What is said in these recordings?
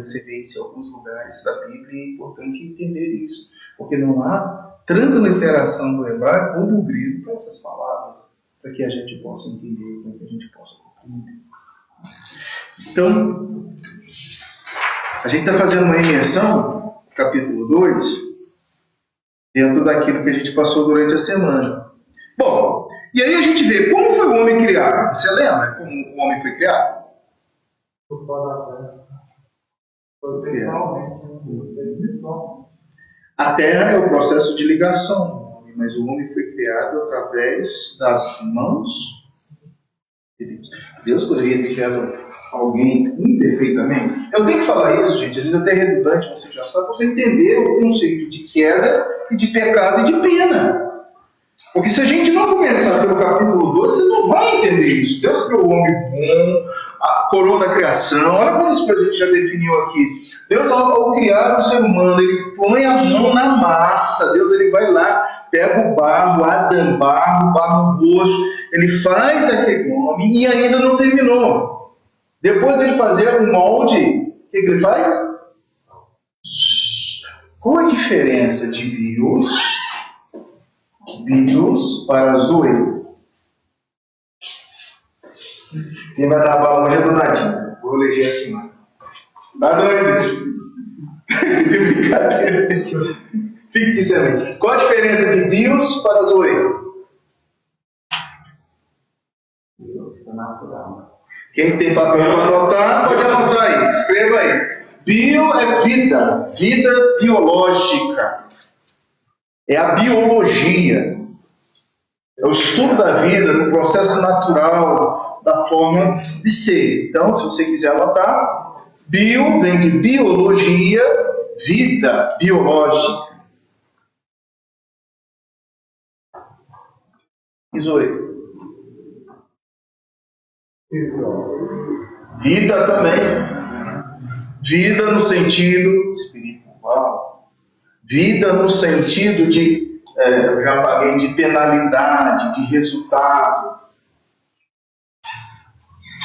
você vê isso em alguns lugares da Bíblia, e é importante entender isso, porque não há transliteração do hebraico ou do grego para essas palavras, para que a gente possa entender, para que a gente possa compreender. Então, a gente está fazendo uma imersão, capítulo 2, dentro daquilo que a gente passou durante a semana. Bom, e aí a gente vê como foi o homem criado. Você lembra como o homem foi criado? A terra é o processo de ligação do homem, mas o homem foi criado através das mãos de Deus. Deus poderia ter criado alguém imperfeitamente? Eu tenho que falar isso, gente, às vezes até redundante, você já sabe, para você entender o conceito de queda e de pecado e de pena. Porque se a gente não começar pelo capítulo 2, você não vai entender isso. Deus criou o homem bom, a coroa da criação. Olha como isso que a gente já definiu aqui. Deus, ao criar o ser humano, ele põe a mão na massa. Deus, ele vai lá, pega o barro, barro roxo. Ele faz aquele homem e ainda não terminou. Depois dele fazer o molde, o que ele faz? Qual a diferença de bios para zoe? Quem vai dar a bala hoje é do Nadinho. Vou eleger assim, mano. Dá noite. De brincadeira. Ficticiamente. Qual a diferença de bios para zoe? Quem tem papel para anotar, pode anotar aí. Escreva aí. Bio é vida. Vida biológica. É a biologia. É o estudo da vida, no processo natural, da forma de ser. Então, se você quiser anotar, bio vem de biologia, vida biológica. E Zoe? Vida também. Vida no sentido espiritual. Vida no sentido de, eu já paguei, de penalidade, de resultado.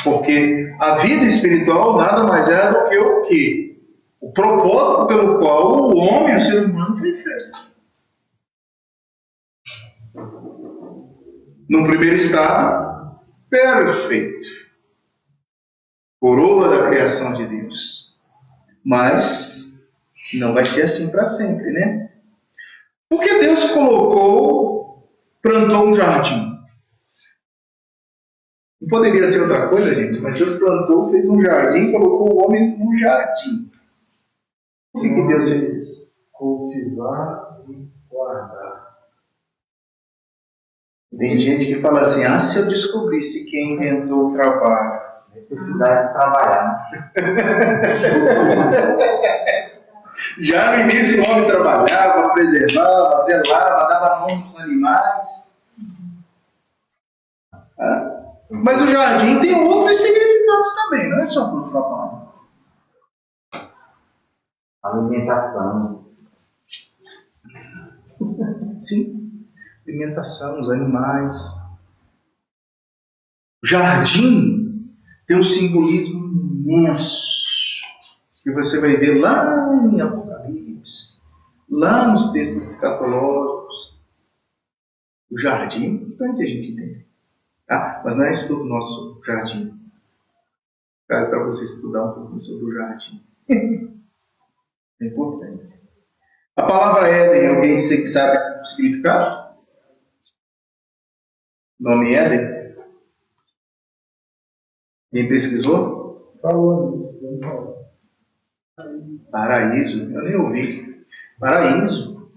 Porque a vida espiritual nada mais é do que o quê? O propósito pelo qual o homem, o ser humano, foi feito. No primeiro estado, perfeito. Coroa da criação de Deus. Mas não vai ser assim para sempre, né? Porque Deus plantou um jardim. Não poderia ser outra coisa, gente, mas Deus plantou, fez um jardim, colocou o homem num jardim. Por que Deus fez isso? Cultivar e guardar. Tem gente que fala assim, se eu descobrisse quem inventou o trabalho. Necessidade de trabalhar. Já no início o homem trabalhava, preservava, zelava, dava nome para os animais. Mas o jardim tem outros significados também, não é só para o trabalho. Alimentação. Sim, alimentação, os animais. O jardim tem um simbolismo imenso, que você vai ver lá em Apocalipse, lá nos textos escatológicos. O jardim é importante a gente entender. Mas não é isso tudo nosso jardim. Para você estudar um pouquinho sobre o jardim. É importante. A palavra Éden, alguém que sabe o significado? O nome Éden? Quem pesquisou? Falou. Paraíso, eu nem ouvi. Paraíso.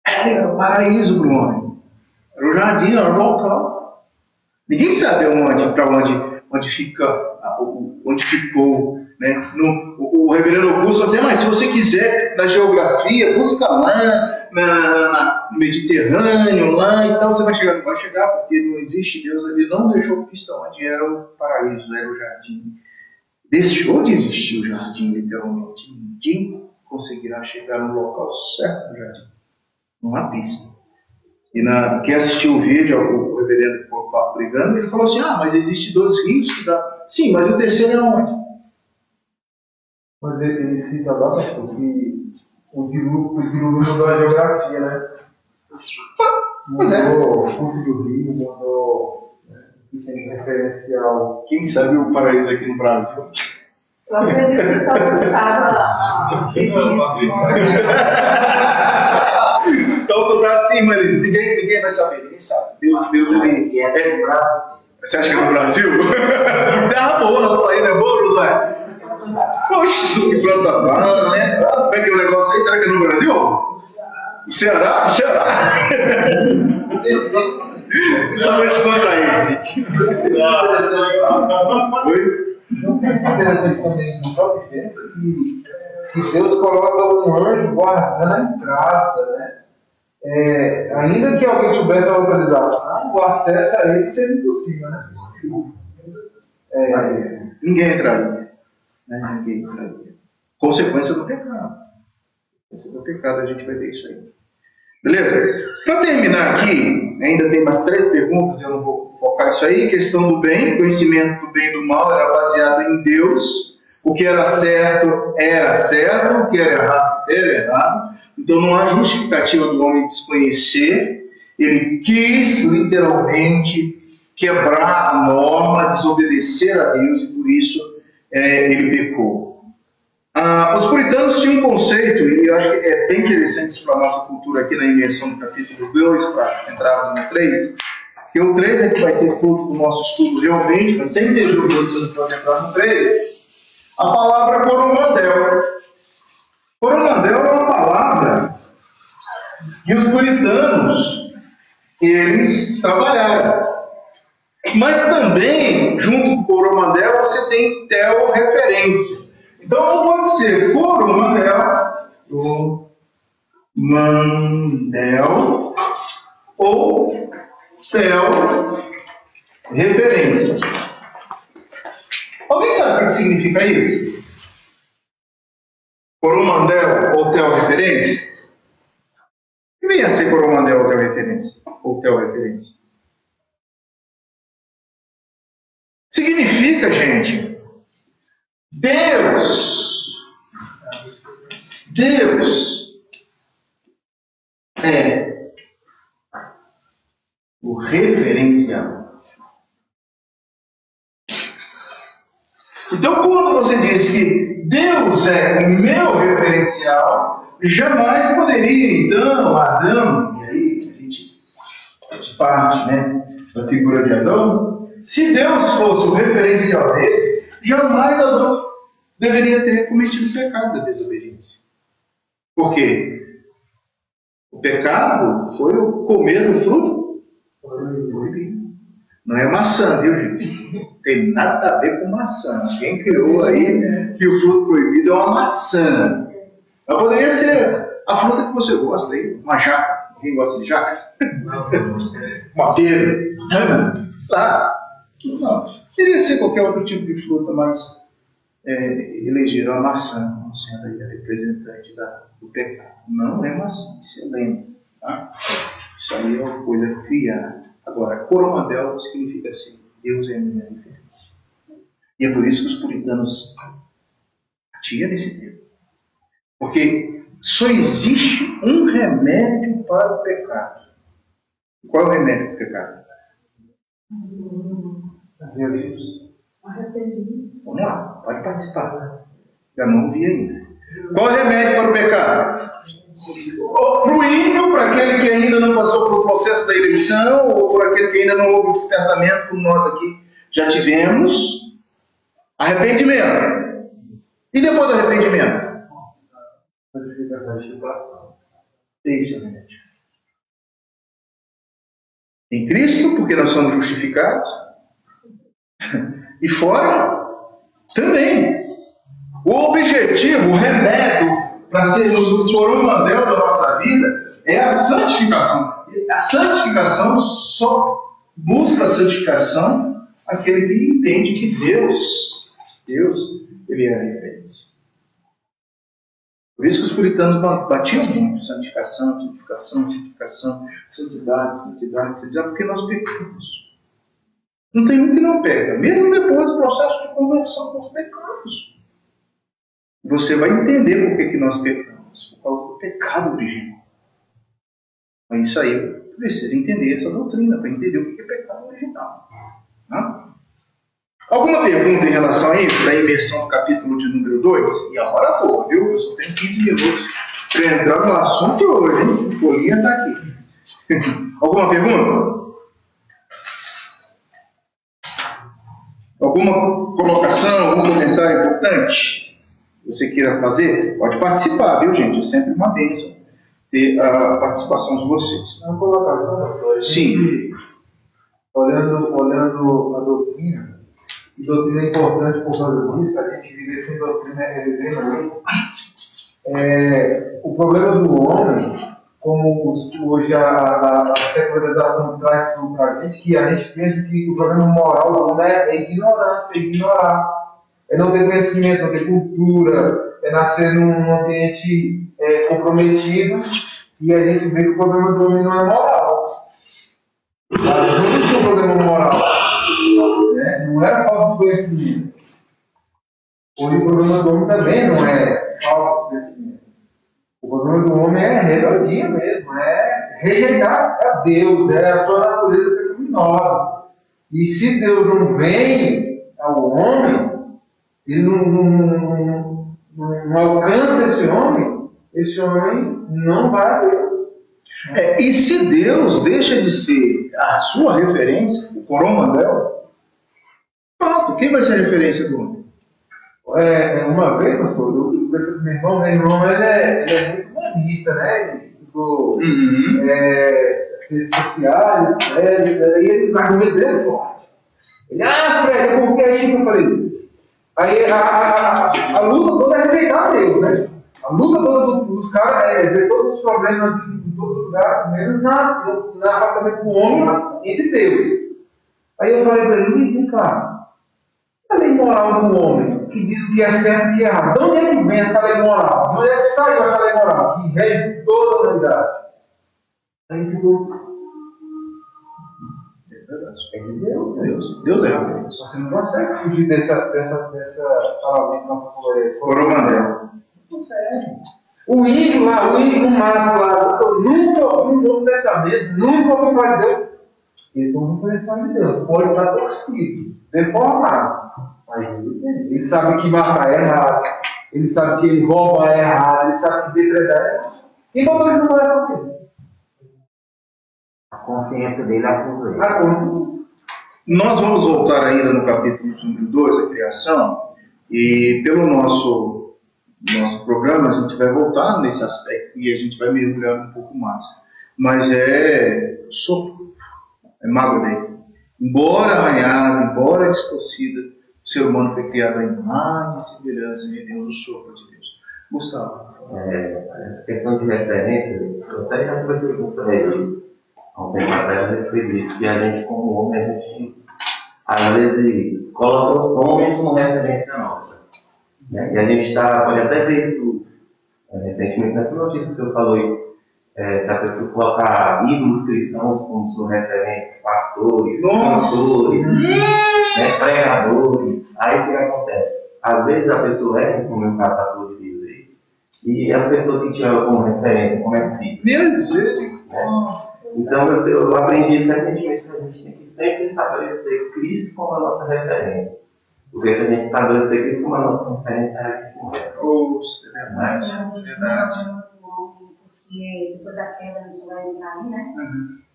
Era o paraíso para o homem. Era o jardim, era o local. Ninguém sabe onde ficou. Né? O reverendo Augusto falou assim, mas se você quiser, na geografia, busca lá, no Mediterrâneo, lá e tal, você vai chegar. Não vai chegar, porque não existe Deus, ele não deixou pista onde era o paraíso, era o jardim. Deixou de existir o jardim, literalmente. Ninguém conseguirá chegar no local certo do jardim. Não há pista. E quem assistiu o vídeo, o reverendo brigando, ele falou assim, mas existem 2 rios que dá. Sim, mas o terceiro é onde? Mas ele cita lá, pastor, que o dilúvio mudou a geografia, né? Pois é. Mudou o curso do rio, mudou o que tem referencial. Quem sabe o paraíso aqui no Brasil? Eu acredito que Então, cuidado sim, Marisa. Ninguém vai saber, ninguém sabe. Deus ele é. Você acha que é no Brasil? Terra boa, nosso país é bom, José? Poxa, tudo que planta banana, né? Como é que é o negócio aí? Será que é no Brasil? Ceará? Somente contra ele, gente. Oi? Não é interessante também no próprio Gênesis que Deus coloca um anjo guardando a entrada, né? Ainda que alguém soubesse a localização, o acesso a ele seria impossível, né? Ninguém entraria. Ninguém entraria. Consequência do pecado. Consequência do pecado, a gente vai ver isso aí. Beleza? Para terminar aqui, ainda tem mais 3 perguntas, eu não vou focar isso aí. Questão do bem, conhecimento do bem e do mal era baseado em Deus. O que era certo, o que era errado, era errado. Então não há justificativa do homem desconhecer. Ele quis literalmente quebrar a norma, desobedecer a Deus e por isso ele pecou. Os puritanos tinham um conceito, e eu acho que é bem interessante isso para a nossa cultura aqui na imersão do capítulo 2, para entrar no 3, que o 3 é que vai ser fruto do nosso estudo realmente, mas sem ter dúvida você não pode entrar no 3, a palavra coromandel. Coromandel é uma palavra que os puritanos, eles trabalharam. Mas também, junto com o coromandel, você tem teorreferência. Então, não pode ser coromandel ou teorreferência. Alguém sabe o que significa isso? Coromandel ou teorreferência? O que vem a ser coromandel ou teorreferência? Significa, gente, Deus é o referencial. Então, quando você diz que Deus é o meu referencial, jamais poderia, então, Adão, e aí a gente parte, da figura de Adão, se Deus fosse o referencial dele, jamais Adão deveria ter cometido o pecado da desobediência. Por quê? O pecado foi o comer do fruto proibido. Não é maçã, viu, gente? Não tem nada a ver com maçã. Quem criou aí que o fruto proibido é uma maçã? Mas poderia ser a fruta que você gosta aí, uma jaca. Quem gosta de jaca? Uma pera. Não. Poderia ser qualquer outro tipo de fruta, mas elegeram a maçã como sendo aí a representante do pecado. Não é maçã, isso é lenda. Tá? Isso aí é uma coisa criada. Agora, coromandel significa assim: Deus é a minha referência. E é por isso que os puritanos batiam nesse termo. Porque só existe um remédio para o pecado. Qual é o remédio para o pecado? Vamos lá, pode participar. Já não ouvi ainda. Qual é o remédio para o pecado? Para o ímpio, para aquele que ainda não passou pelo processo da eleição, ou para aquele que ainda não houve despertamento, como nós aqui já tivemos, arrependimento. E depois do arrependimento? Esse é o remédio. Em Cristo, porque nós somos justificados. E fora, também. O objetivo, o remédio para sermos o coromandel da nossa vida é a santificação. A santificação só busca a santificação aquele que entende que Deus, ele é a referência. Por isso que os puritanos batiam muito: santificação, santidade, porque nós pecamos. Não tem um que não peca. Mesmo depois do processo de conversão, nós pecamos. você vai entender por que nós pecamos. Por causa do pecado original. Mas isso aí, precisa entender essa doutrina, para entender o que é pecado original. Né? Alguma pergunta em relação a isso, da imersão do capítulo de número 2? E a hora boa, viu? Eu só tenho 15 minutos para entrar no assunto hoje, hein? O Polinha está aqui. Alguma pergunta? Alguma colocação, algum comentário importante que você queira fazer? Pode participar, viu, gente? É sempre uma bênção ter a participação de vocês. Uma colocação, pastor. Sim. Olhando a doutrina, e doutrina é importante por causa disso, a gente viver sem doutrina é viver ruim. O problema do homem, como hoje a secularização traz para a gente, que a gente pensa que o problema moral do homem é ignorância, é ignorar, é não ter conhecimento, não ter cultura, é nascer num ambiente comprometido, e a gente vê que o problema do homem não é moral. Mas não tinha um problema moral, né? Não era falta de conhecimento. Hoje o problema do homem também não é falta de conhecimento. O problema do homem é rebeldia mesmo, é rejeitar a Deus, é a sua natureza pecaminosa. E se Deus não vem ao homem, ele não alcança esse homem não vai a Deus. E se Deus deixa de ser a sua referência, o Coromandel, pronto, quem vai ser a referência do homem? Uma vez, pastor, eu conversei com meu irmão, ele é muito humanista, né? Ele estudou ciências sociais, etc. E ele argumentou dele forte. Ele, Fred, por que isso? Eu falei. Aí a luta toda é rejeitar Deus, né? A luta toda dos caras é ver todos os problemas em todos os lugares, menos no afastamento do homem entre Deus. Aí eu falei para ele, Luiz, vem cá, a lei moral do homem, que diz o que é certo e o que é errado, de onde é que vem essa lei moral? De onde é que saiu essa lei moral, que rege toda a humanidade? Aí ele ficou. É de Deus. Deus é a referência. Você não consegue fugir dessa palavra que nós falamos. Coromandel. Não consegue. O índio no mato lá, nunca ouviu um Novo Testamento, nunca ouviu falar de Deus. Ele não reconhece de Deus, pode estar torcido, deformado. Mas ele sabe que matar é errado, ele sabe que ele rouba é errado, ele sabe que depredar é errado. Quem botou isso no coração dele? A consciência dele acusa ele. A consciência. Nós vamos voltar ainda no capítulo número 2, a criação, e pelo nosso programa a gente vai voltar nesse aspecto e a gente vai mergulhar um pouco mais. Mas é mágoa dele. Embora arranhado, embora distorcida, o ser humano foi criado à imagem e semelhança de Deus, o sopro de Deus. Gustavo. Essa questão de referência, eu até já conversei com o Fred há um tempo atrás, a respeito disso, que a gente, como homem, a gente às vezes coloca homens como referência nossa. Né? E a gente pode até ver isso recentemente nessa notícia que você falou aí. Se a pessoa colocar ídolos cristãos como sua referência, pastores, cantores, pregadores, aí o que acontece? Às vezes a pessoa como é o caso da Flor de Deus aí, e as pessoas que tiveram como referência, como é que fica? Então eu aprendi isso recentemente, que a gente tem que sempre estabelecer Cristo como a nossa referência. Porque se a gente estabelecer Cristo como a nossa referência, a gente não É verdade. Porque depois da queda do Solar de Caim, né?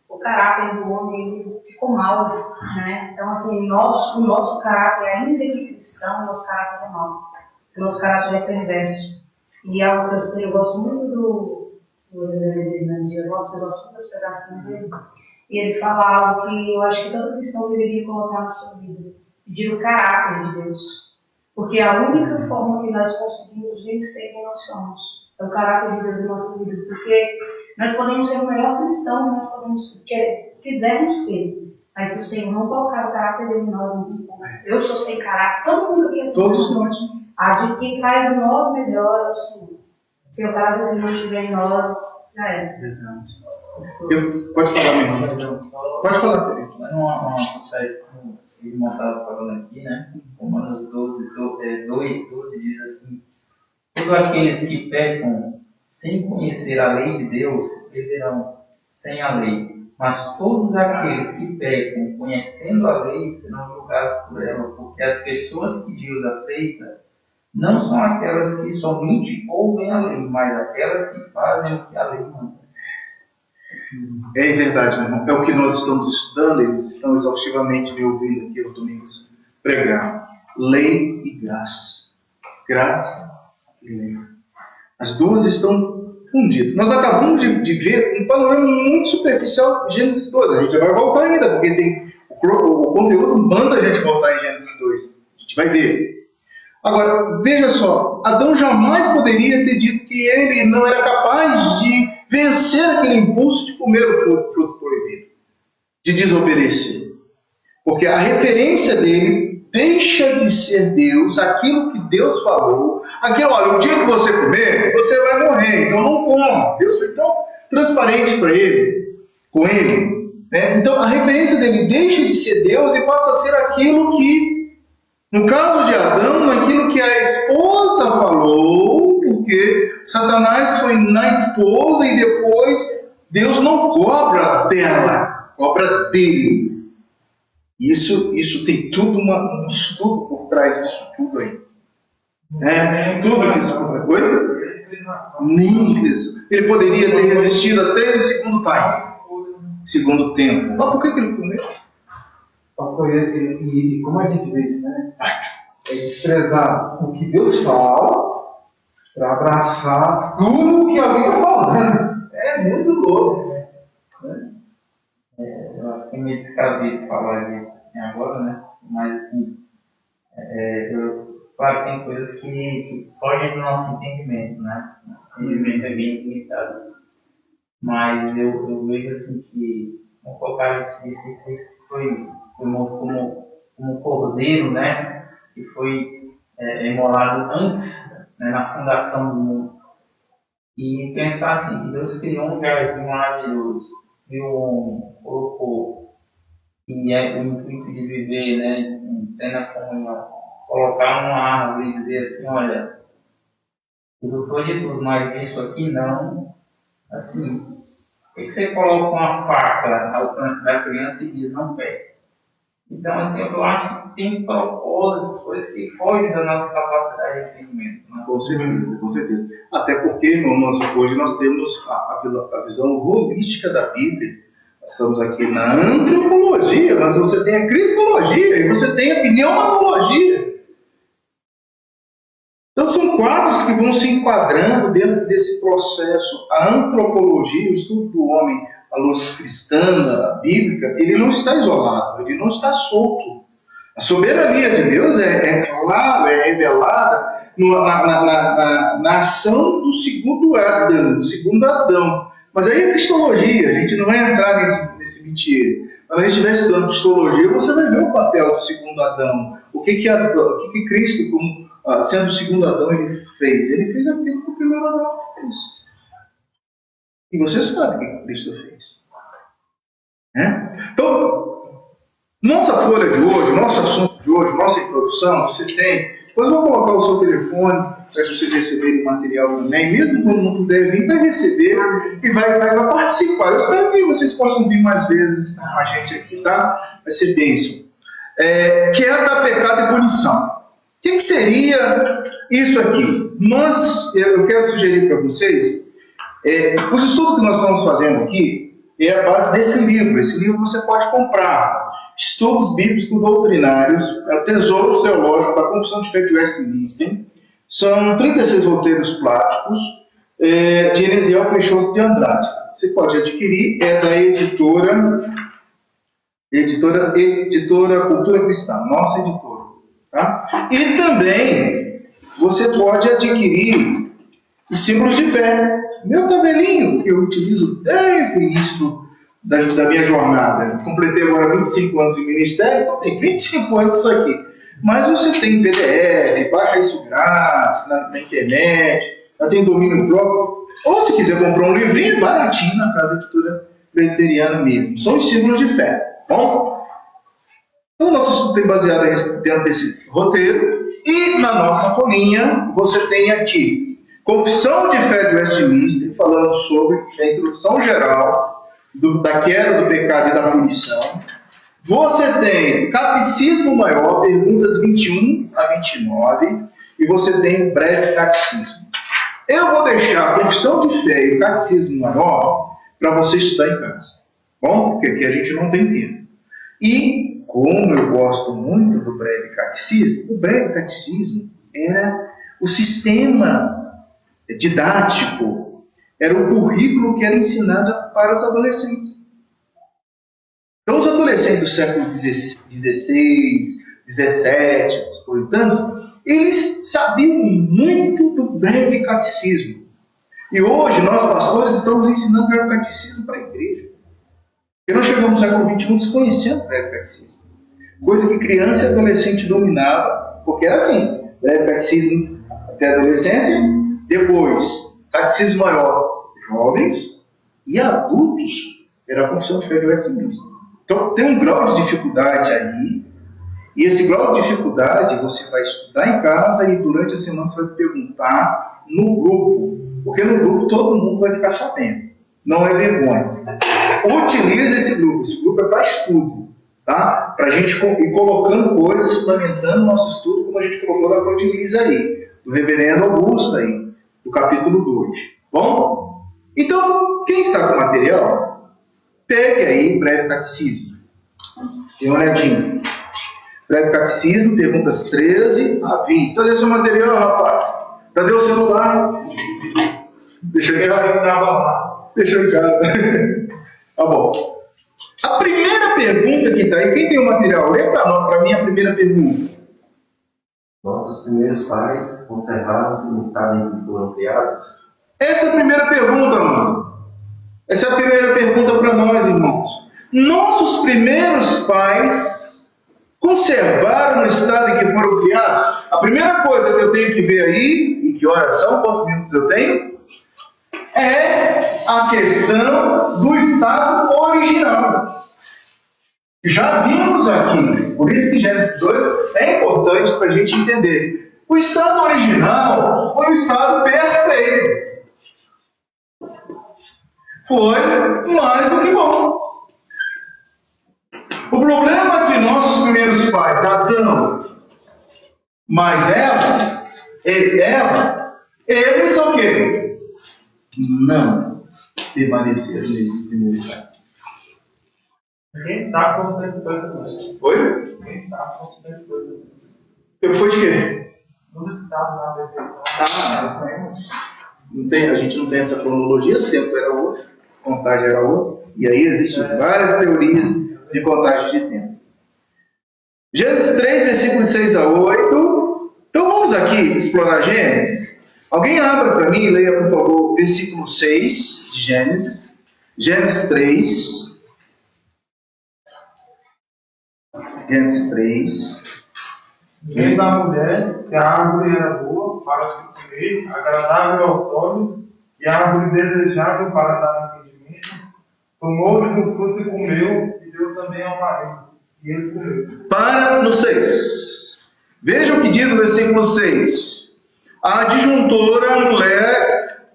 O caráter do homem ele ficou mal, né? Então, assim, o nosso caráter, ainda que cristão, o nosso caráter é mau. O nosso caráter é perverso. E algo que eu gosto muito do Evangelho, eu gosto das pregações dele. E ele fala algo que eu acho que todo cristão deveria colocar na sua vida. Pedir o caráter de Deus. Porque a única forma que nós conseguimos vencer quem nós somos é o caráter de Deus em nossas vidas, porque nós podemos ser o melhor cristão que nós podemos quisermos ser, mas se o Senhor não colocar o caráter dele em nós, não tem como. Eu sou sem caráter, todo mundo aqui é assim. Todos nós. De quem faz o nós melhor é o Senhor. Se o caráter dele não estiver em nós, já é. Verdade. Pode falar, meu irmão. Pode falar, Felipe. Uma série como ele estava falando aqui, né? Romanos 12 diz assim: todos aqueles que pecam sem conhecer a lei de Deus viverão sem a lei. Mas todos aqueles que pecam conhecendo a lei serão julgados por ela, porque as pessoas que Deus aceita não são aquelas que somente ouvem a lei, mas aquelas que fazem o que a lei manda. É verdade, meu irmão. É o que nós estamos estudando, eles estão exaustivamente me ouvindo aqui no Domingos pregar. Lei e graça. Graça e lei. As duas estão fundidas. Nós acabamos de ver um panorama muito superficial de Gênesis 2. A gente já vai voltar ainda, porque tem o conteúdo manda a gente voltar em Gênesis 2. A gente vai ver. Agora, veja só, Adão jamais poderia ter dito que ele não era capaz de vencer aquele impulso de comer o fruto proibido, de desobedecer. Porque a referência dele deixa de ser Deus, aquilo que Deus falou, aquilo, olha, o dia que você comer, você vai morrer, então não coma. Deus foi tão transparente para ele, com ele. Né? Então a referência dele deixa de ser Deus e passa a ser aquilo que, no caso de Adão, aquilo que a esposa falou, porque Satanás foi na esposa e depois Deus não cobra dela, cobra dele. Isso tem tudo um estudo por trás disso tudo aí. Tudo disso por trás. Oi? Nem isso. Ele poderia ter resistido até o segundo tempo. Mas por que ele comeu? E como a gente vê isso, né? É desprezar o que Deus fala para abraçar tudo que alguém está falando. É muito louco, né? Eu acho que é meio descabido falar disso assim agora, né? Mas assim, claro que tem coisas que fogem do nosso entendimento, né? O entendimento é bem limitado. Mas eu vejo assim que o Apocalipse disse que foi como cordeiro, né? Que foi imolado antes, né, na fundação do mundo. E pensar assim, que Deus criou um jardim maravilhoso, criou colocou, e é o intuito de viver, né, em plena comunhão, colocar uma árvore e dizer assim, olha, tudo foi de tudo, mas isso aqui não, assim, por que você coloca uma faca ao alcance da criança e diz, não pegue? Então, assim, eu acho que tem propósitos, coisas que fogem da nossa capacidade de entendimento. Né? Com certeza, com certeza. Até porque, irmãos, hoje nós temos a visão holística da Bíblia. Nós estamos aqui na antropologia, mas você tem a cristologia e você tem a pneumatologia. Então, são quadros que vão se enquadrando dentro desse processo. A antropologia, o estudo do homem, a luz cristã, bíblica, ele não está isolado, ele não está solto. A soberania de Deus é clara, é revelada na ação do segundo Adão. Mas aí é cristologia, a gente não vai entrar nesse mentira. Quando a gente estiver estudando cristologia, você vai ver o papel do segundo Adão. O que Cristo, como sendo o segundo Adão, ele fez? Ele fez aquilo que o primeiro Adão fez. E você sabe o que Cristo fez. Então, nossa folha de hoje, nosso assunto de hoje, nossa introdução, você tem. Depois eu vou colocar o seu telefone para vocês receberem o material também. Mesmo quando não puder vir, vai receber e vai participar. Eu espero que vocês possam vir mais vezes com a gente aqui, tá? Vai ser bênção. Queda, pecado e punição. O que seria isso aqui? Eu quero sugerir para vocês. Os estudos que nós estamos fazendo aqui é a base desse livro. Esse livro você pode comprar. Estudos Bíblicos Doutrinários, é o Tesouro Teológico da Confissão de Fé de Westminster. São 36 roteiros práticos de Elisiel Peixoto de Andrade. Você pode adquirir, é da editora Cultura Cristã, nossa editora. Tá? E também você pode adquirir os símbolos de fé. Meu tabelinho, que eu utilizo desde o início da minha jornada. Completei agora 25 anos de ministério, então tem 25 anos disso aqui. Mas você tem PDF, baixa isso grátis na internet, já tem domínio próprio. Ou se quiser comprar um livrinho, baratinho na Casa Editora Presbiteriana mesmo. São os símbolos de fé. Bom? Então, o nosso estudo tem baseado dentro desse roteiro. E na nossa folhinha, você tem aqui Confissão de Fé de Westminster, falando sobre a introdução geral da queda do pecado e da punição. Você tem Catecismo Maior, perguntas 21 a 29, e você tem o breve catecismo. Eu vou deixar a Confissão de Fé e o Catecismo Maior para você estudar em casa. Bom? Porque aqui a gente não tem tempo. E, como eu gosto muito do breve catecismo, o breve catecismo era o sistema didático, era o currículo que era ensinado para os adolescentes. Então, os adolescentes do século XVI, XVII, os puritanos, eles sabiam muito do breve catecismo. E hoje, nós pastores estamos ensinando o breve catecismo para a igreja. Porque nós chegamos no século XXI desconhecendo o breve catecismo. Coisa que criança e adolescente dominava, porque era assim, breve catecismo até a adolescência, depois catecismo maior, jovens e adultos, era a Confissão de Fé de Westminster. Então tem um grau de dificuldade aí, e esse grau de dificuldade você vai estudar em casa e durante a semana você vai perguntar no grupo, porque no grupo todo mundo vai ficar sabendo, não é vergonha. Utilize esse grupo é para estudo, tá? Para a gente ir colocando coisas, fundamentando o nosso estudo, como a gente colocou na Clodilise aí, do reverendo Augusto aí, do capítulo 2. Bom? Então, quem está com material, pegue aí breve catecismo. Dê uma olhadinha. Breve catecismo, perguntas 13 a 20. Cadê seu material, rapaz? Cadê o celular? Deixa eu gravar. Deixa eu gravar. Tá bom. A primeira pergunta que está aí, quem tem o material? Lê para mim a primeira pergunta. Nossos primeiros pais conservaram-se no estado em que foram criados? Essa é a primeira pergunta, mano. Essa é a primeira pergunta para nós, irmãos. Nossos primeiros pais conservaram no estado em que foram criados? A primeira coisa que eu tenho que ver aí, e que horas são, quantos minutos eu tenho, é a questão do estado original. Já vimos aqui, por isso que Gênesis 2 é importante para a gente entender. O estado original foi o estado perfeito. Foi mais do que bom. O problema é que nossos primeiros pais, Adão, mais Eva, eles o quê? Não permaneceram nesse primeiro estado. Ninguém sabe como foi depois. Oi? Ninguém sabe como foi depois. Foi de quê? Tudo estava na perfeição. Não tem, a gente não tem essa cronologia, o tempo era outro, a contagem era outra, e aí existem várias teorias de contagem de tempo. Gênesis 3, versículos 6 a 8. Então vamos aqui explorar Gênesis. Alguém abra para mim e leia, por favor, versículo 6 de Gênesis. Gênesis 3. Gênesis 3. Vendo a mulher que a árvore era boa para se comer, agradável aos olhos, e a árvore desejável para dar entendimento, tomou-lhe do fruto e comeu, e deu também ao marido, e ele comeu. Para no 6. Veja o que diz o versículo 6. A adjuntora, a mulher,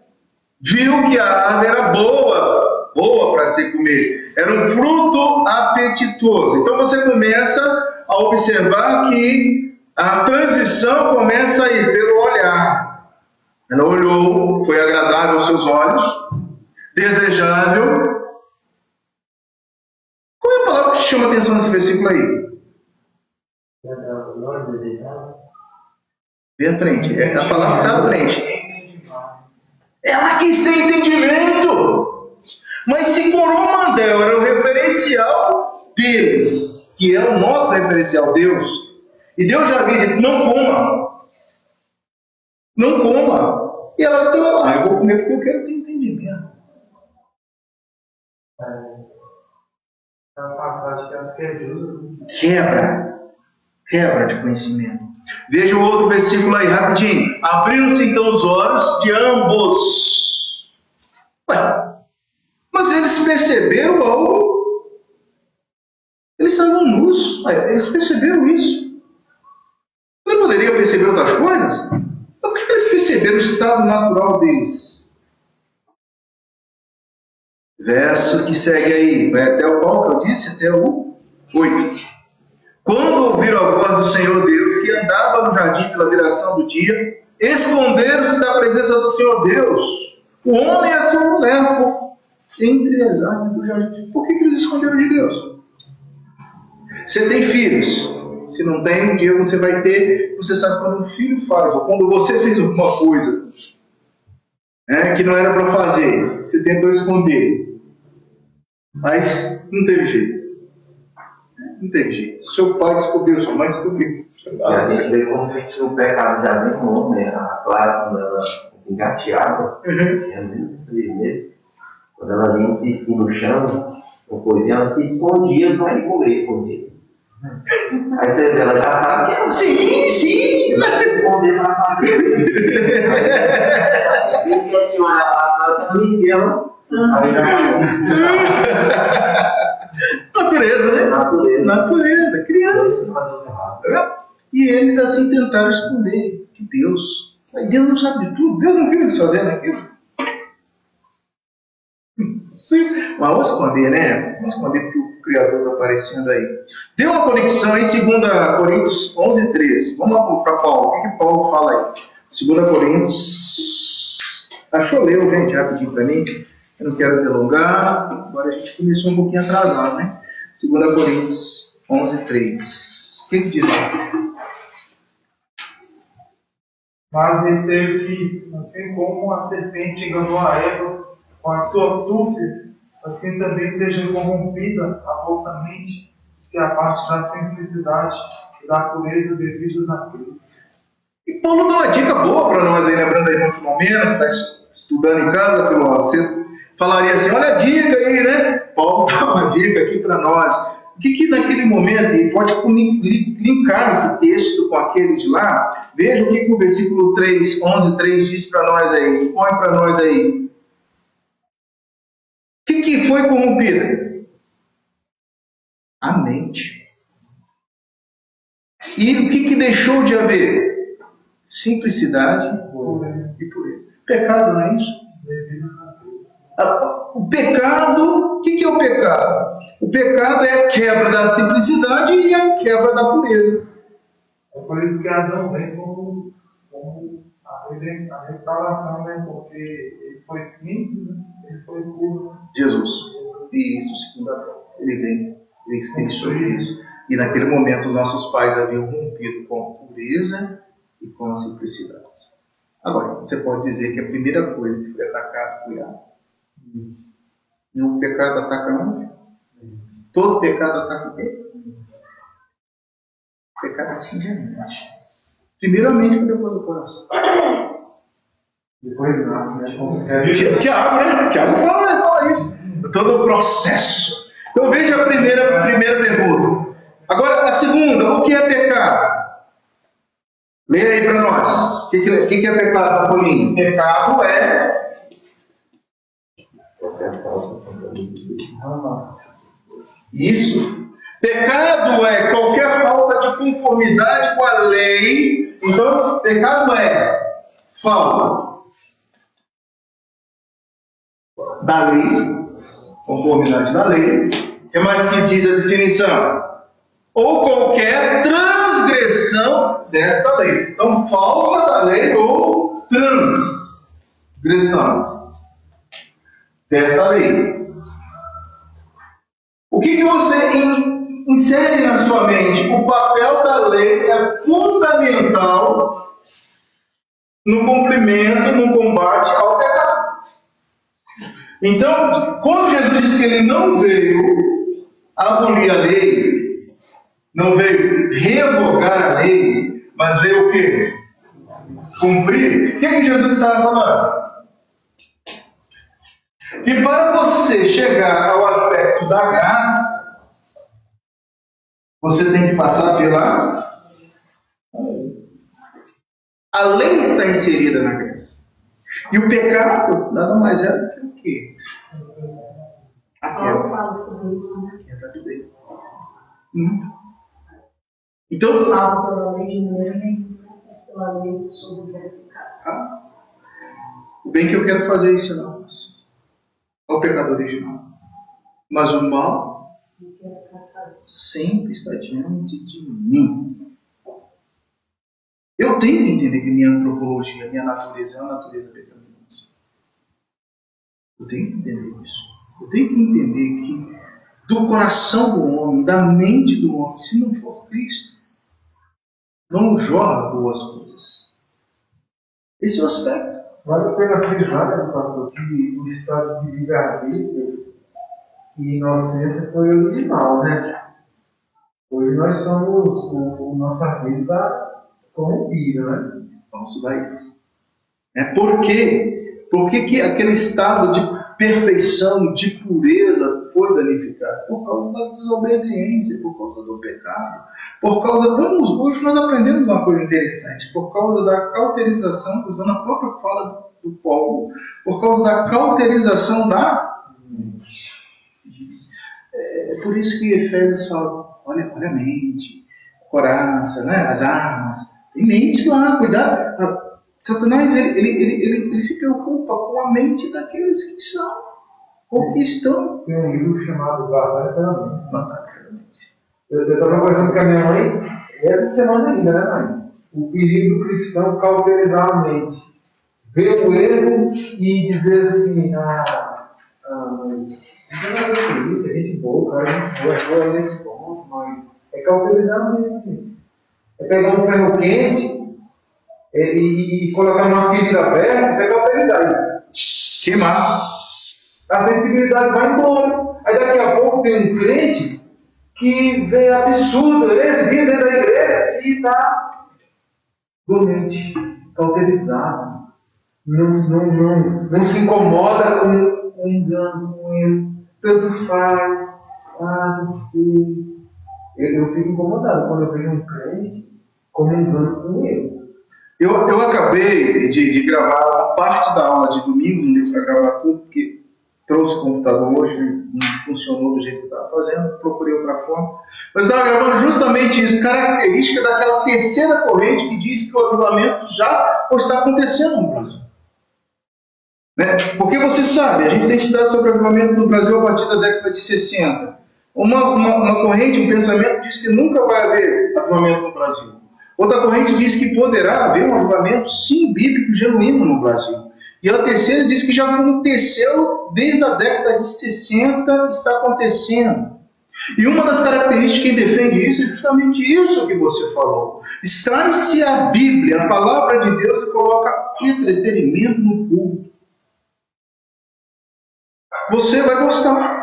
viu que a árvore era boa para se comer. Era um fruto apetitoso. Então você começa a observar que a transição começa aí pelo olhar. Ela olhou, foi agradável aos seus olhos, desejável. Qual é a palavra que te chama a atenção nesse versículo aí? Vem à frente. A palavra está à frente. Ela quis ter entendimento. Mas se Coromandel era o referencial deles, que é o nosso referencial, Deus, e Deus já havia dito, não coma. Não coma. E ela deu lá, eu vou comer porque eu quero ter entendimento. Essa passagem que acho que é justo. Quebra de conhecimento. Veja o outro versículo aí, rapidinho. Abriram-se então os olhos de ambos. Ué, mas eles perceberam algo. Eles estavam nus. Eles perceberam isso. Ele poderia perceber outras coisas? O que eles perceberam o estado natural deles? Verso que segue aí, vai até o qual que eu disse, até o 8. Quando ouviram a voz do Senhor Deus, que andava no jardim pela viração do dia, esconderam-se da presença do Senhor Deus, o homem e a sua mulher, entre as árvores do jardim. Por que eles esconderam de Deus? Você tem filhos? Se não tem, um dia você vai ter. Você sabe quando um filho faz, ou quando você fez alguma coisa que não era para fazer, você tentou esconder, mas não teve jeito. Não teve jeito. Seu pai descobriu, sua mãe descobriu. E a gente vê como que o pecado já vem com o homem, a Clara, quando ela engateava, tinha menos de 6 meses, quando ela vinha insistir no chão, uma coisinha, ela se escondia para ele comer escondido. Aí você vê, ela já sabe que ela Sim! vai se esconder para fazer. Aí quando você olha para também, ela sabe já vai insistir. Natureza, né? Natureza, criança. Fazer E eles assim tentaram esconder de Deus. Mas Deus não sabe de tudo. Deus não viu eles fazendo aquilo. Sim, mas vamos esconder, né? Vamos esconder porque o Criador está aparecendo aí. Deu uma conexão em 2 Coríntios 11, 13. Vamos lá para Paulo. O que Paulo fala aí? 2 Coríntios. Achou, leu, gente, rapidinho para mim. Eu não quero delongar. Agora a gente começou um pouquinho atrasado, né? 2 Coríntios 11, 3. O que diz aí? Mas receio que, assim como a serpente enganou a Eva com a sua astúcia, assim também seja corrompida a vossa mente, e se aparte da simplicidade e da pureza devidas a Deus. E Paulo dá uma dica boa para nós aí, lembrando aí no momento, está estudando em casa, você falaria assim, olha a dica aí, né? Paulo dá uma dica aqui para nós. O que naquele momento, e pode linkar esse texto com aquele de lá, veja o que o versículo 3, 11, 3 diz para nós aí, expõe para nós aí. O que foi corrompida? A mente. E o que deixou de haver? Simplicidade e pureza. Pecado, não é isso? O pecado, o que é o pecado? O pecado é a quebra da simplicidade e a quebra da pureza. É por isso que Adão vem como a restauração, né? Porque ele foi simples, ele foi puro. Jesus. E isso, segundo Adão. Ele vem, ele sobre isso. E naquele momento, os nossos pais haviam rompido com a pureza e com a simplicidade. Agora, você pode dizer que a primeira coisa que foi atacada foi a. E o pecado ataca onde? Todo pecado ataca o quê? O pecado atinge a mente. Primeiramente, depois do coração. Depois não, Tiago, né? Tiago fala isso. Todo o processo. Então veja a primeira pergunta. Agora, a segunda, o que é pecado? Leia aí para nós. O que é pecado, Paulinho? Pecado é... Isso. Pecado é qualquer falta de conformidade com a lei. Então, pecado é falta da lei, conformidade da lei. O que mais que diz a definição? Ou qualquer transgressão desta lei. Então, falta da lei ou transgressão desta lei. O que você insere na sua mente? O papel da lei é fundamental no cumprimento, no combate ao pecado. Então, quando Jesus disse que ele não veio abolir a lei, não veio revogar a lei, mas veio o quê? Cumprir. O que Jesus estava falando? Que para você chegar ao aspecto da graça, você tem que passar pela... A lei está inserida na graça. E o pecado nada mais é do que o quê? A Paulo fala sobre isso, né? quebra de lei. Então, Salvo pela lei de maneira nenhuma, mas pela lei sobre o pecado. Tá? O bem que eu quero fazer isso não é o pecado original. Mas o mal sempre está diante de mim. Eu tenho que entender que minha antropologia, minha natureza é uma natureza pecaminosa. Eu tenho que entender isso. Eu tenho que entender que do coração do homem, da mente do homem, se não for Cristo, não jorra boas coisas. Esse é o aspecto. Vale a pena frisar, né, pastor, que o estado de livre-arbítrio e inocência foi original, né? Hoje nós somos, nossa vida está corrompida, né? Vamos estudar isso. Por quê? Por que aquele estado de perfeição, de pureza foi danificado? Por causa da desobediência, por causa do pecado. Hoje nós aprendemos uma coisa interessante, por causa da cauterização, usando a própria fala do Paulo, por causa da cauterização da... É por isso que Efésios fala, olha a mente, coraça, né? As armas, tem mentes lá, cuidado. Satanás, ele se preocupa com a mente daqueles que são, ou que estão. Tem um livro chamado Batalha pela Mente. Eu estava conversando com a minha mãe, essa semana ainda, né, mãe? O perigo do cristão cauterizar a mente. Ver o erro e dizer assim, mas isso não é isso, é gente boa, cara, é gente boa nesse ponto, mas é cauterizar a mente. É pegar um ferro quente e colocar numa ferida aberta, isso é cauterizar. Queimar. A sensibilidade vai embora. Aí daqui a pouco tem um crente que vê absurdo, esse dia dentro da igreja e está doente, cauterizado. Não se incomoda com o engano, com ele. Tantos faz, tantos fez. Eu fico incomodado quando eu vejo um crente comungando com ele. Eu acabei de gravar uma parte da aula de domingo, não deu para gravar tudo, porque trouxe o computador hoje, não funcionou do jeito que eu estava fazendo, procurei outra forma. Mas eu estava gravando justamente isso, característica daquela terceira corrente que diz que o avivamento já está acontecendo no Brasil. Né? Porque você sabe, a gente tem estudado sobre o avivamento no Brasil a partir da década de 60. Uma corrente, um pensamento diz que nunca vai haver avivamento no Brasil. Outra corrente diz que poderá haver um avivamento, sim, bíblico, genuíno no Brasil. E a terceira diz que já aconteceu desde a década de 60, está acontecendo. E uma das características que defende isso é justamente isso que você falou. Extrai-se a Bíblia, a palavra de Deus, e coloca entretenimento no culto. Você vai gostar.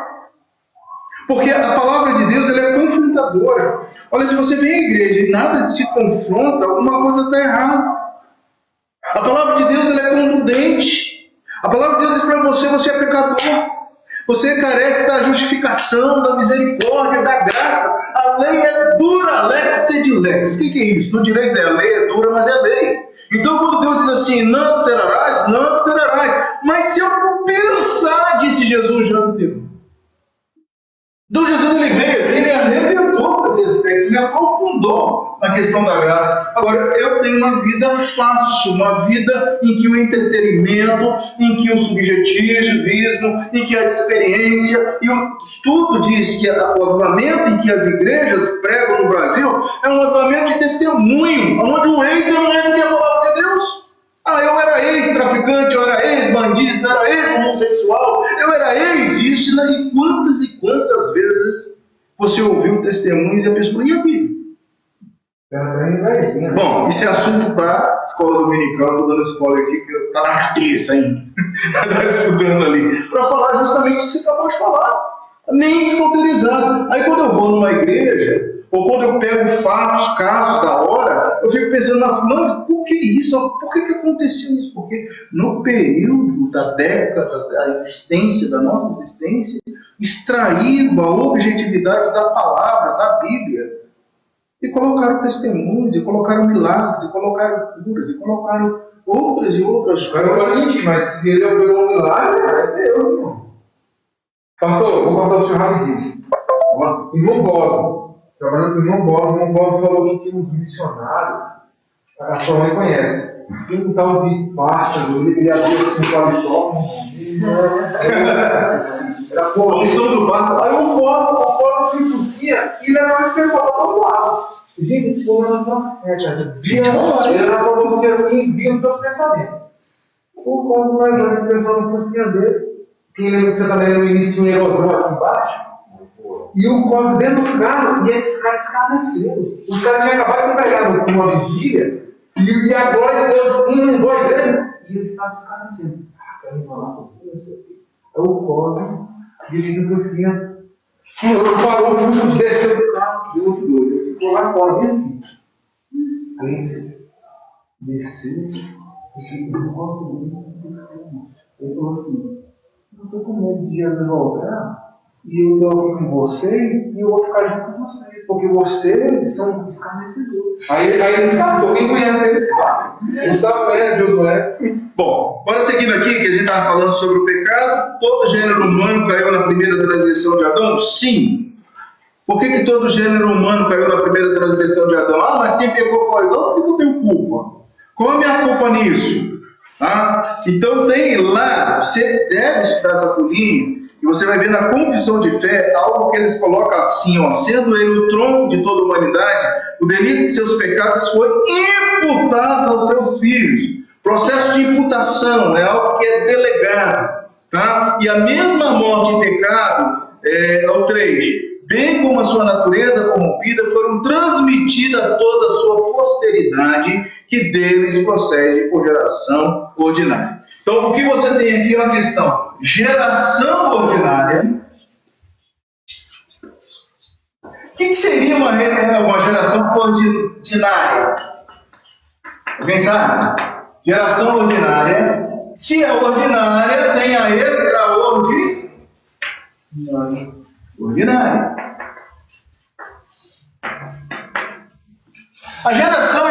Porque a palavra de Deus ela é confrontadora. Olha, se você vem à igreja e nada te confronta, alguma coisa está errada. A palavra de Deus ela é contundente. A palavra de Deus diz para você, você é pecador. Você carece da justificação, da misericórdia, da graça. A lei é dura, lex sed lex. O que é isso? No direito a lei é dura, mas é lei. Então quando Deus diz assim, não adulterarás, não adulterarás. Mas se eu pensar, disse Jesus, já adulterou. Então Jesus ele veio, ele arrebentou esse aspecto, ele aprofundou na questão da graça. Agora, eu tenho uma vida fácil, uma vida em que o entretenimento, em que o subjetivismo, em que a experiência, e o estudo diz que o avivamento em que as igrejas pregam no Brasil é um avivamento de testemunho, onde o ex é mais do que a palavra de Deus. Eu era ex-traficante, eu era ex-bandido, eu era ex-homossexual, eu era ex-isso, e quantas vezes você ouviu testemunhos e a pessoa ia vir. Bom, isso é assunto para escola dominical, estou dando spoiler aqui, que está na cabeça ainda, está estudando ali, para falar justamente isso que você acabou de falar, mentes cauterizadas. Aí quando eu vou numa igreja, ou quando eu pego fatos, casos da hora, eu fico pensando, por que isso? Por que aconteceu isso? Porque no período da década da existência, da nossa existência, extraíram a objetividade da palavra, da Bíblia, e colocaram testemunhos, e colocaram milagres, e colocaram curas, e colocaram outras e outras coisas. Mas se ele operou um milagre, é Deus, irmão. Pastor, vou contar o senhor rapidinho. Irmão Bob, trabalhando com o irmão Bob falou que tinha uns missionários, a sua mãe conhece. um tal de pássaro, ele abria assim o paletó. Era bom. O som do pássaro. Aí o povo que tosia e levava esse pessoal para todo lado. Gente, esse povo era profeta. Ele era profecia assim, via os teus pensamentos. O povo vai jogar esse pessoal no focinha dele. Quem lembra que você também no início tinha uma erosão aqui embaixo? E o corpo dentro do carro, e esses caras escarneceram. Os caras tinham acabado de pegar uma vigília, e a glória de Deus inundou a igreja, e eles estavam escarnecendo. Querem falar com Deus? É o corpo, dirigindo para o seguinte. Parou justo, desceu do carro, deu outro doido. Ele ficou lá fora, bem assim. Aí ele disse: desceu, e no corpo dele, ele falou assim: eu estou com medo de Jesus voltar. E eu estou aqui com vocês e eu vou ficar junto com vocês, porque vocês são escarnecedores. Aí ele se casou, quem conhece ele sabe. Gustavo Josué. Bom, bora seguindo aqui, que a gente estava falando sobre o pecado. Todo gênero humano caiu na primeira transgressão de Adão? Sim. Por que todo gênero humano caiu na primeira transgressão de Adão? Ah, mas quem pecou foi Adão, por que eu tenho culpa? Qual é a minha culpa nisso? Então tem lá, você deve estudar essa folhinha, e você vai ver na confissão de fé algo que eles colocam assim, ó, sendo ele o tronco de toda a humanidade, o delito de seus pecados foi imputado aos seus filhos. Processo de imputação é algo que é delegado, tá? E a mesma morte em pecado, é o 3, bem como a sua natureza corrompida, foram transmitidas a toda a sua posteridade, que deles procede por geração ordinária. Então, o que você tem aqui é uma questão: geração ordinária. O que seria uma geração ordinária? Alguém sabe? Geração ordinária. Se é ordinária, tem a extraordinária. A geração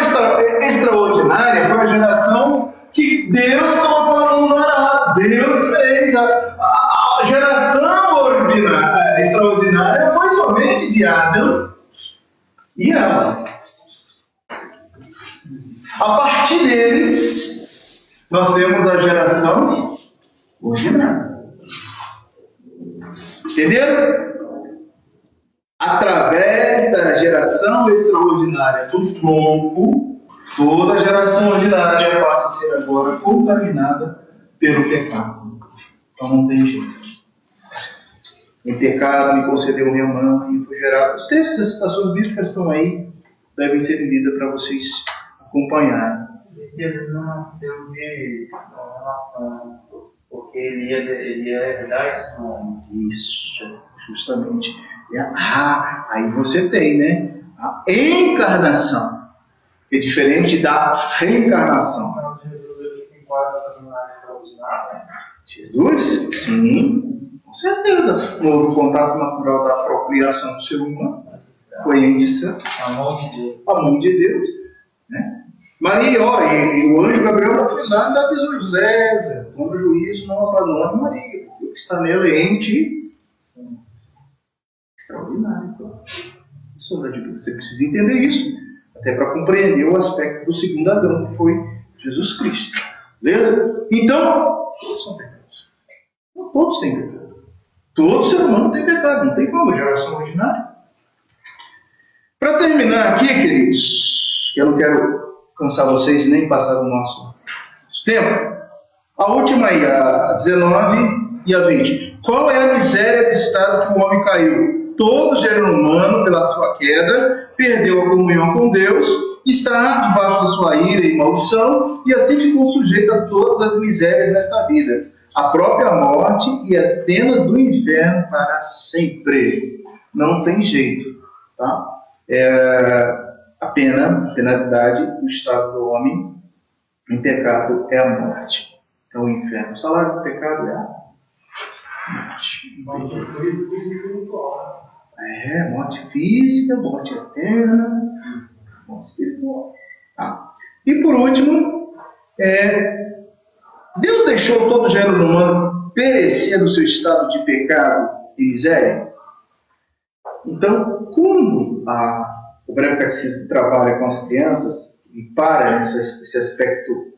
extraordinária foi a geração que Deus colocou no arado. Deus fez. A geração extraordinária foi somente de Adão e Eva. A partir deles, nós temos a geração ordinária. Entenderam? Através da geração extraordinária do tronco, toda a geração ordinária passa a ser agora contaminada pelo pecado. Então não tem jeito. Em pecado me concedeu minha mãe, e fui gerado. Os textos das citações bíblicas estão aí, devem ser lidos para vocês acompanharem. Ele não nasceu de relação, porque ele ia herdar esse nome. Isso, justamente. Aí você tem, né? A encarnação. É diferente da reencarnação. Jesus? Sim, com certeza. No houve contato natural da apropriação do ser humano. Foi índice. A mão de Deus. Né? Maria, e o anjo Gabriel foi lá e dá avisou: José, toma juízo, não abandona Maria. O que está nela é ente extraordinário. Sombra de Deus. Você precisa entender isso, até para compreender o aspecto do segundo Adão, que foi Jesus Cristo. Beleza? Então, todos são pecados. Todos têm pecado. Todo ser humano tem pecado, não tem como, geração ordinária. Para terminar aqui, queridos, que eu não quero cansar vocês nem passar do nosso tempo, a última aí, a 19 e a 20. Qual é a miséria do estado que o homem caiu? Todo gênero humano, pela sua queda, perdeu a comunhão com Deus, está debaixo da sua ira e maldição, e assim ficou sujeito a todas as misérias nesta vida, a própria morte e as penas do inferno para sempre. Não tem jeito, tá? A penalidade do estado do homem em pecado é a morte. É o inferno. O salário do pecado é a morte. Morte física, morte eterna, morte espiritual. Tá? E por último, Deus deixou todo o gênero humano perecer no seu estado de pecado e miséria? Então, quando o Breve Catecismo trabalha com as crianças, e para nesse aspecto,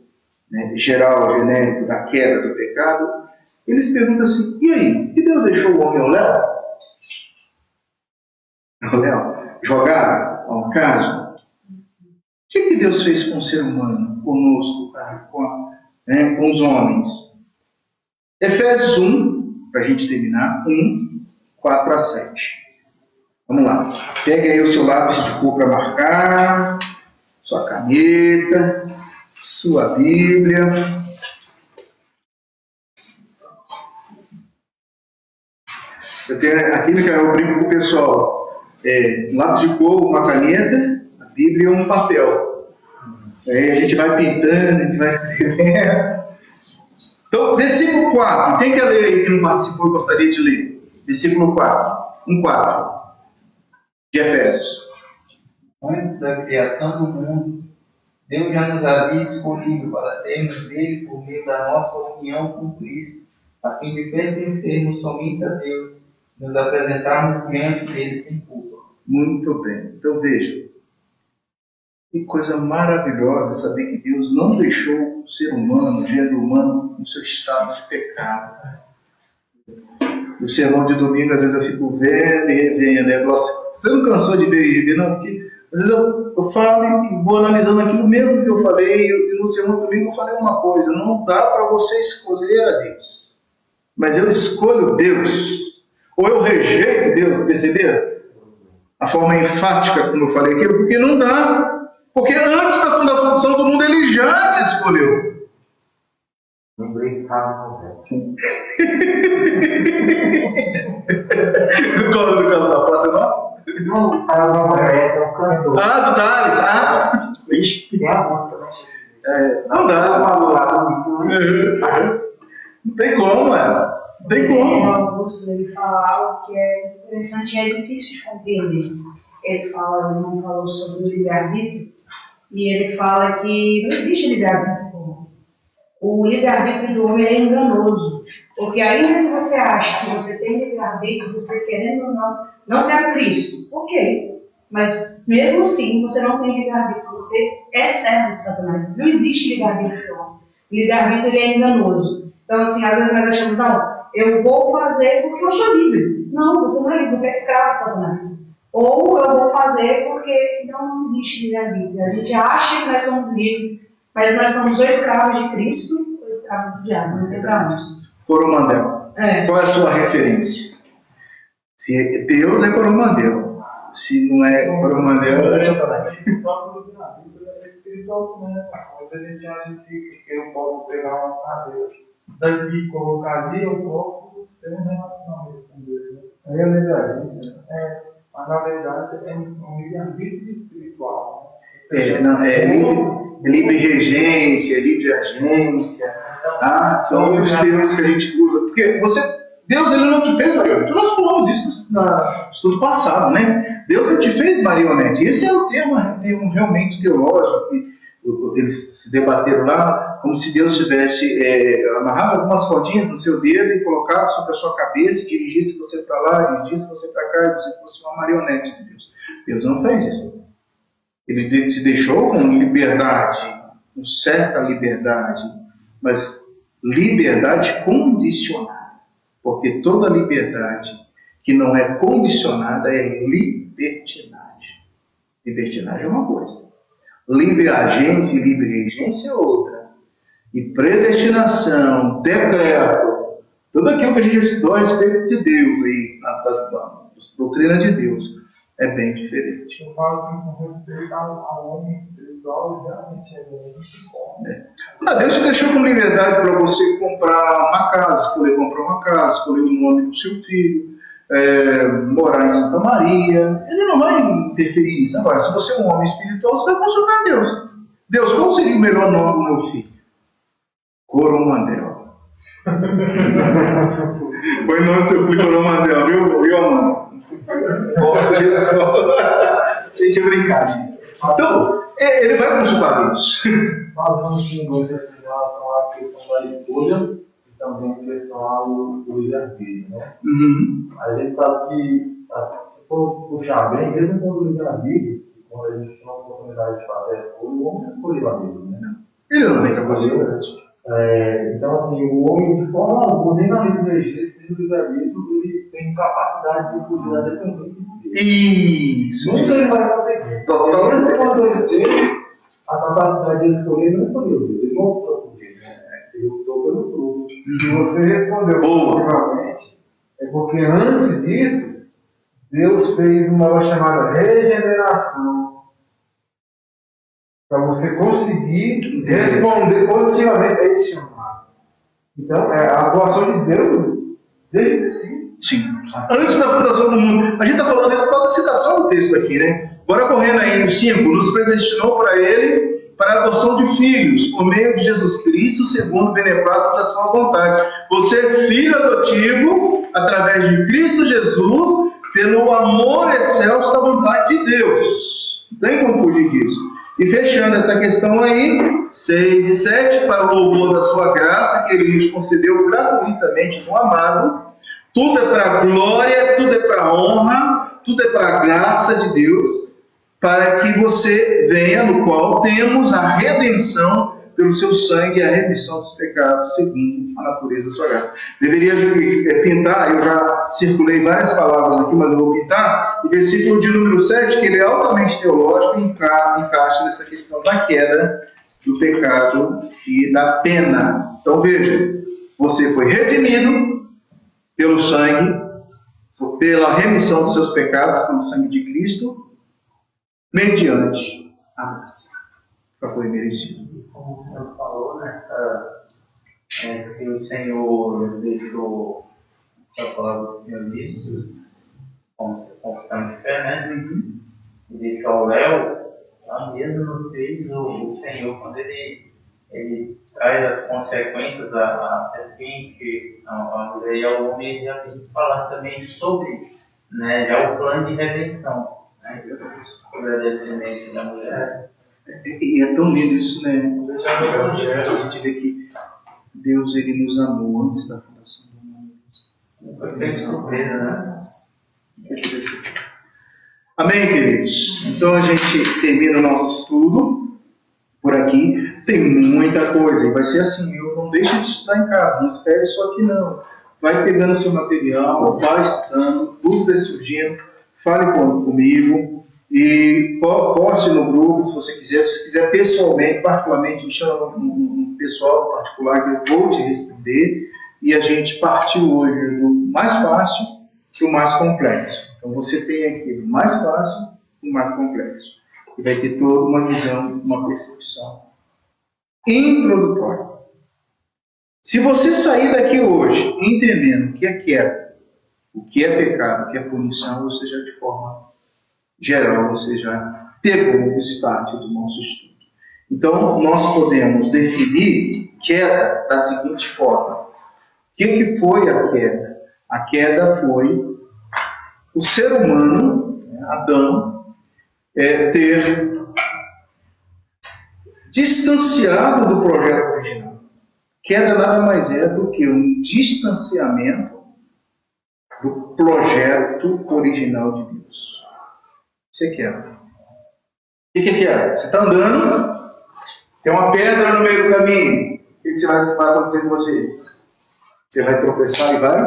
né, geral, genérico da queda do pecado, eles perguntam assim: e aí? E Deus deixou o homem ao léu? Ao léu? Jogado ao caso? O que Deus fez com o ser humano, conosco, com os homens? Efésios 1, para a gente terminar, 1, 4 a 7. Vamos lá. Pega aí o seu lápis de cor para marcar, sua caneta, sua Bíblia. Eu tenho aqui, eu brinco com o pessoal, lápis de cor, uma caneta, a Bíblia e um papel. Aí a gente vai pintando, a gente vai escrevendo. Então, versículo 4. Quem quer ler aí que não participou e gostaria de ler? Versículo 4. 1:4 de Efésios. Antes da criação do mundo, Deus já nos havia escolhido para sermos dele por meio da nossa união com Cristo, a fim de pertencermos somente a Deus, nos apresentarmos diante dele sem culpa. Muito bem. Então veja, que coisa maravilhosa saber que Deus não deixou o ser humano, o gênero humano, no seu estado de pecado. No sermão de domingo, às vezes eu fico vendo e revendo. Você não cansou de ver e rever, não? Porque às vezes eu falo e vou analisando aquilo mesmo que eu falei, e no sermão de domingo eu falei uma coisa: não dá para você escolher a Deus, mas eu escolho Deus, ou eu rejeito Deus, perceberam? A forma enfática como eu falei aqui, porque não dá. Porque antes da fundação do mundo ele já te escolheu. Não brincava, não. Qual é o nome da praça nossa? Não, para não é um cantor. Ah, do Thales. Ixi. Tem a música, né? Não dá. Não tem como, Não tem como. O Augusto, ele fala algo que é interessante e é difícil de compreender. Ele não falou sobre o livre-arbítrio, e ele fala que não existe livre-arbítrio do homem. O livre-arbítrio do homem é enganoso, porque ainda que você ache que você tem livre-arbítrio, você querendo ou não quer Cristo, ok, mas mesmo assim você não tem livre-arbítrio, você é servo de Satanás. Não existe livre-arbítrio do homem. O livre-arbítrio ele é enganoso. Então, assim, às vezes nós achamos, não, eu vou fazer porque eu sou livre. Não, você não é livre, você é escravo de Satanás. Ou eu vou fazer porque não existe livre-arbítrio. A gente acha que nós somos livres, mas nós somos ou escravos de Cristo ou escravos do diabo. Não tem pra onde. Coromandel. Qual é a sua referência? Se Deus é Coromandel. Se não é Coromandel, é Satanás. O próprio livre-arbítrio é espiritual, né? Muita gente acha que eu posso pegar uma cadeira daqui e colocar ali, eu posso ter uma relação com Deus. Né? Aí é livre-arbítrio. Mas na verdade é um livre-arbítrio espiritual. Livre regência, livre agência, tá? São outros termos que a gente usa. Porque Deus ele não te fez marionete. Nós falamos isso no estudo passado, né? Deus não te fez marionete. Esse é o termo realmente teológico que eles se debateram lá, como se Deus tivesse amarrado algumas cordinhas no seu dedo e colocado sobre a sua cabeça e dirigisse você para lá, dirigisse você para cá, e você fosse uma marionete de Deus. Deus não fez isso. Ele te deixou com liberdade, com certa liberdade, mas liberdade condicionada. Porque toda liberdade que não é condicionada é libertinagem. Libertinagem é uma coisa. Livre agência e livre regência é outra. E predestinação, decreto, tudo aquilo que a gente estudou a respeito de Deus, aí, da doutrina de Deus, é bem diferente. Eu falo assim com respeito ao homem espiritual, realmente é muito bom. Deus te deixou com liberdade para você comprar uma casa, escolher comprar uma casa, escolher o nome do seu filho, morar em Santa Maria. Ele não vai interferir nisso. Agora, se você é um homem espiritual, você vai consultar Deus. Deus, qual seria o melhor nome do meu filho? Coromandel. Põe o nome do seu filho Coromandel, viu, amor? Nossa, a gente ia brincar, gente. Então, ele vai consultar Deus. Falando sim, em relação à questão da escolha e também em questão do livre-arbítrio, né? Uhum. A gente sabe que, se for puxar bem, mesmo quando o livre-arbítrio, quando a gente tinha a oportunidade de fazer a escolha, o homem escolheu a Deus, né? Ele não tem capacidade. Então, assim, o homem, de forma alguma, nem na lei do Egito, nem no livre-arbítrio, ele tem capacidade de fugir da dependência de Deus. Isso. Nunca ele vai conseguir. Totalmente. Quando ele teve a capacidade de escolher, ele não escolheu Deus. Ele não optou por Deus, né? Ele optou pelo fruto. Se você respondeu positivamente, é porque antes disso, Deus fez uma obra chamada regeneração. Para você conseguir responder positivamente a esse chamado. Então, é a atuação de Deus desde o si. Sim. Antes da fundação do mundo. A gente está falando isso por causa da citação do texto aqui, né? Bora correndo aí, o 5. Nos predestinou para ele, para a adoção de filhos, por meio de Jesus Cristo, segundo o beneplácito da sua vontade. Você é filho adotivo, através de Cristo Jesus, pelo amor excelso da vontade de Deus. Não tem como fugir disso. E fechando essa questão aí, 6 e 7, para o louvor da sua graça, que ele nos concedeu gratuitamente no amado. Tudo é para a glória, tudo é para a honra, tudo é para a graça de Deus, para que você venha, no qual temos a redenção pelo seu sangue e a remissão dos pecados, segundo a natureza da sua graça. Deveria pintar, eu já circulei várias palavras aqui, mas eu vou pintar, o versículo de número 7, que ele é altamente teológico e encaixa nessa questão da queda, do pecado e da pena. Então veja, você foi redimido pelo sangue, pela remissão dos seus pecados, pelo sangue de Cristo, mediante a graça. Já foi merecido. Como o senhor falou, né? Se o Senhor deixou a palavra do Senhor disse, como confissão de fé, né? Se deixou o Léo, lá mesmo no fez o Senhor, quando ele traz as consequências da serpente, ao homem, ele já tem que falar também sobre, né, já o plano de redenção, né? Sobre a descendência da mulher. E é tão lindo isso, né? A gente vê que Deus ele nos amou antes da fundação do mundo. Foi feito surpresa, né? Amém, queridos? Então a gente termina o nosso estudo por aqui. Tem muita coisa e vai ser assim. Eu não deixe de estudar em casa, não espere só aqui não. Vai pegando seu material, vai estudando, dúvidas surgindo, fale comigo. E poste no grupo se você quiser. Se você quiser pessoalmente, particularmente, me chama no pessoal particular que eu vou te responder. E a gente partiu hoje do mais fácil para o mais complexo. Então você tem aqui do mais fácil para o mais complexo. E vai ter toda uma visão, uma percepção introdutória. Se você sair daqui hoje entendendo o que é queda, o que é pecado, o que é punição, você já de forma geral, você já pegou o start do nosso estudo. Então, nós podemos definir queda da seguinte forma. O que foi a queda? A queda foi o ser humano, Adão, ter distanciado do projeto original. Queda nada mais é do que um distanciamento do projeto original de Deus. Você quer. O que é? Você está andando, tem uma pedra no meio do caminho. O que vai acontecer com você? Você vai tropeçar e vai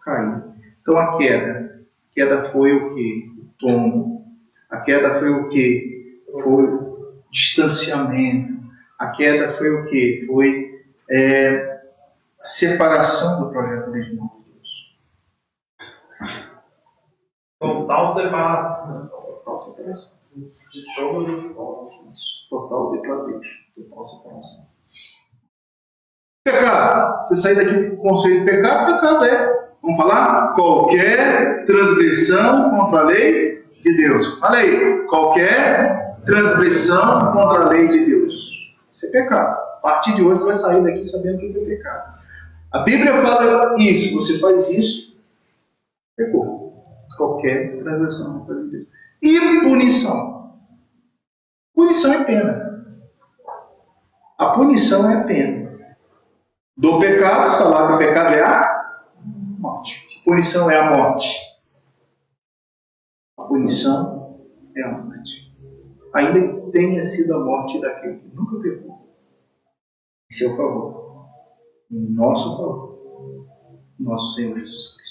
cair. Então a queda. A queda foi o que? O tombo. A queda foi o que? Foi o distanciamento. A queda foi o que? Foi a separação do projeto original de Deus. Total separação. Total separação. De todo de fora. Total declaration. Total separação. Pecado. Você sair daqui com o conceito de pecado, pecado é, vamos falar, qualquer transgressão contra a lei de Deus. Olha aí, qualquer transgressão contra a lei de Deus. Isso é pecado. A partir de hoje você vai sair daqui sabendo o que é pecado. A Bíblia fala isso, você faz isso, pecou. Qualquer transgressão contra a lei de Deus. E punição. Punição é pena. A punição é pena. Do pecado, o salário do pecado é a morte. A punição é a morte. A punição é a morte. ainda que tenha sido a morte daquele que nunca pecou, em seu favor, em nosso favor, nosso Senhor Jesus Cristo.